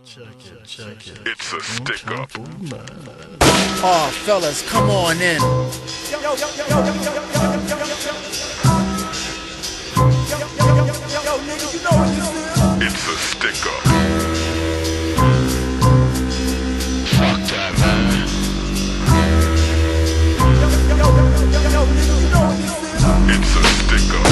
Check it. It's a stick up. Oh, fellas, come on in. It's a stick up. Fuck that, man. It's a stick up.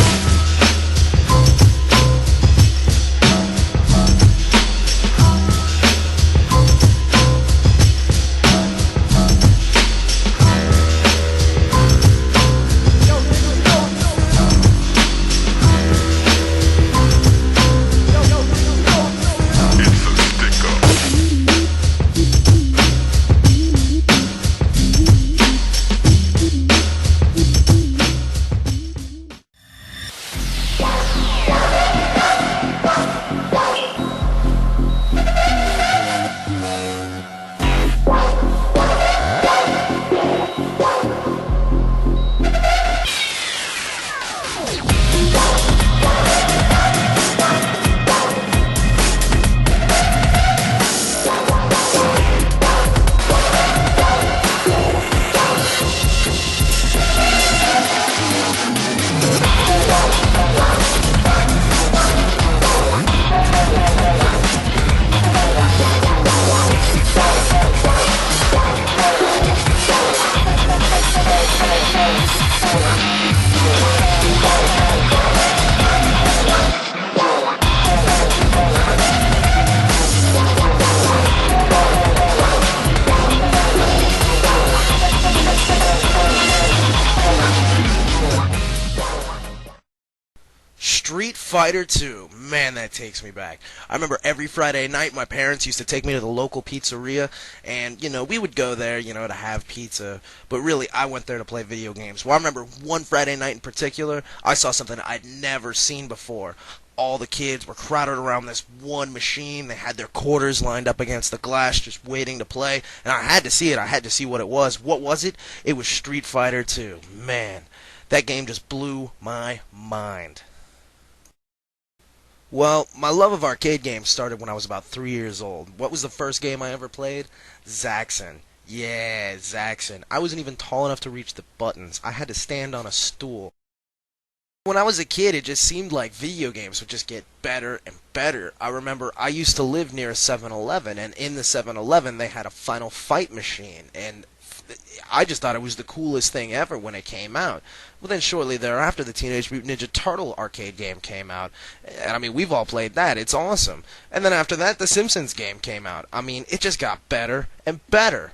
Street Fighter 2, man, that takes me back. I remember every Friday night my parents used to take me to the local pizzeria, and, we would go there, to have pizza, but really, I went there to play video games. Well, I remember one Friday night in particular, I saw something I'd never seen before. All the kids were crowded around this one machine. They had their quarters lined up against the glass just waiting to play, and I had to see it. I had to see what it was. What was it? It was Street Fighter 2. Man, that game just blew my mind. Well, my love of arcade games started when I was about 3 years old. What was the first game I ever played? Zaxxon. Yeah, Zaxxon. I wasn't even tall enough to reach the buttons. I had to stand on a stool. When I was a kid, it just seemed like video games would just get better and better. I remember I used to live near a 7-Eleven, and in the 7-Eleven they had a Final Fight machine, and I just thought it was the coolest thing ever when it came out. Well, then shortly thereafter, the Teenage Mutant Ninja Turtle arcade game came out. And, we've all played that. It's awesome. And then after that, the Simpsons game came out. It just got better and better.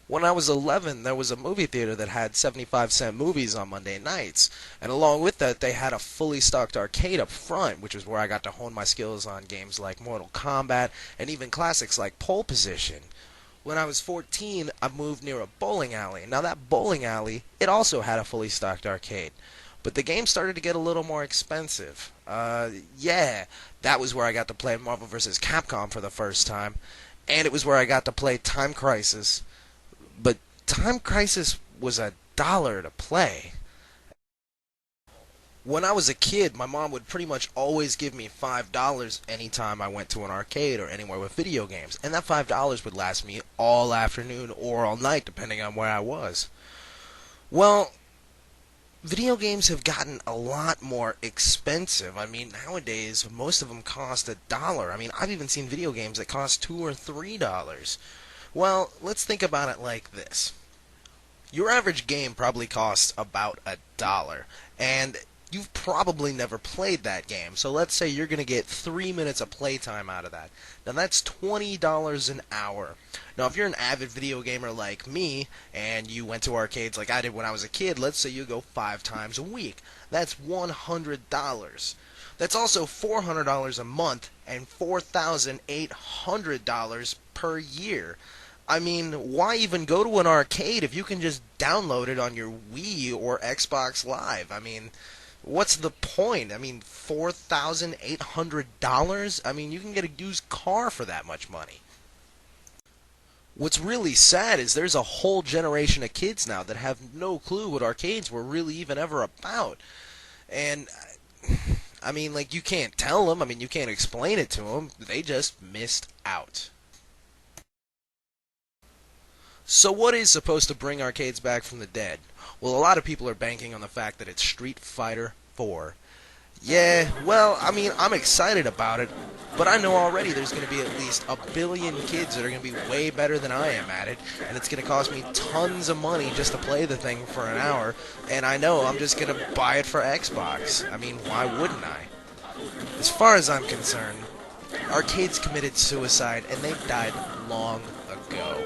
When I was 11, there was a movie theater that had 75-cent movies on Monday nights. And along with that, they had a fully stocked arcade up front, which was where I got to hone my skills on games like Mortal Kombat and even classics like Pole Position. When I was 14, I moved near a bowling alley. Now that bowling alley, it also had a fully stocked arcade. But the game started to get a little more expensive. That was where I got to play Marvel vs. Capcom for the first time. And it was where I got to play Time Crisis. But Time Crisis was $1 to play. When I was a kid, my mom would pretty much always give me $5 anytime I went to an arcade or anywhere with video games. And that $5 would last me all afternoon or all night, depending on where I was. Well, video games have gotten a lot more expensive. Nowadays, most of them cost $1. I've even seen video games that cost $2 or $3. Well, let's think about it like this. Your average game probably costs about $1. And you've probably never played that game, so let's say you're going to get 3 minutes of playtime out of that. Now that's $20 an hour. Now if you're an avid video gamer like me, and you went to arcades like I did when I was a kid, let's say you go 5 times a week. That's $100. That's also $400 a month, and $4,800 per year. Why even go to an arcade if you can just download it on your Wii or Xbox Live? What's the point? $4,800? You can get a used car for that much money. What's really sad is there's a whole generation of kids now that have no clue what arcades were really even ever about. And I mean, like, you can't tell them. I mean, you can't explain it to them. They just missed out. So what is supposed to bring arcades back from the dead? Well, a lot of people are banking on the fact that it's Street Fighter 4. Yeah, well, I mean, I'm excited about it, but I know already there's going to be at least a billion kids that are going to be way better than I am at it, and it's going to cost me tons of money just to play the thing for an hour, and I know I'm just going to buy it for Xbox. I mean, why wouldn't I? As far as I'm concerned, arcades committed suicide, and they died long ago.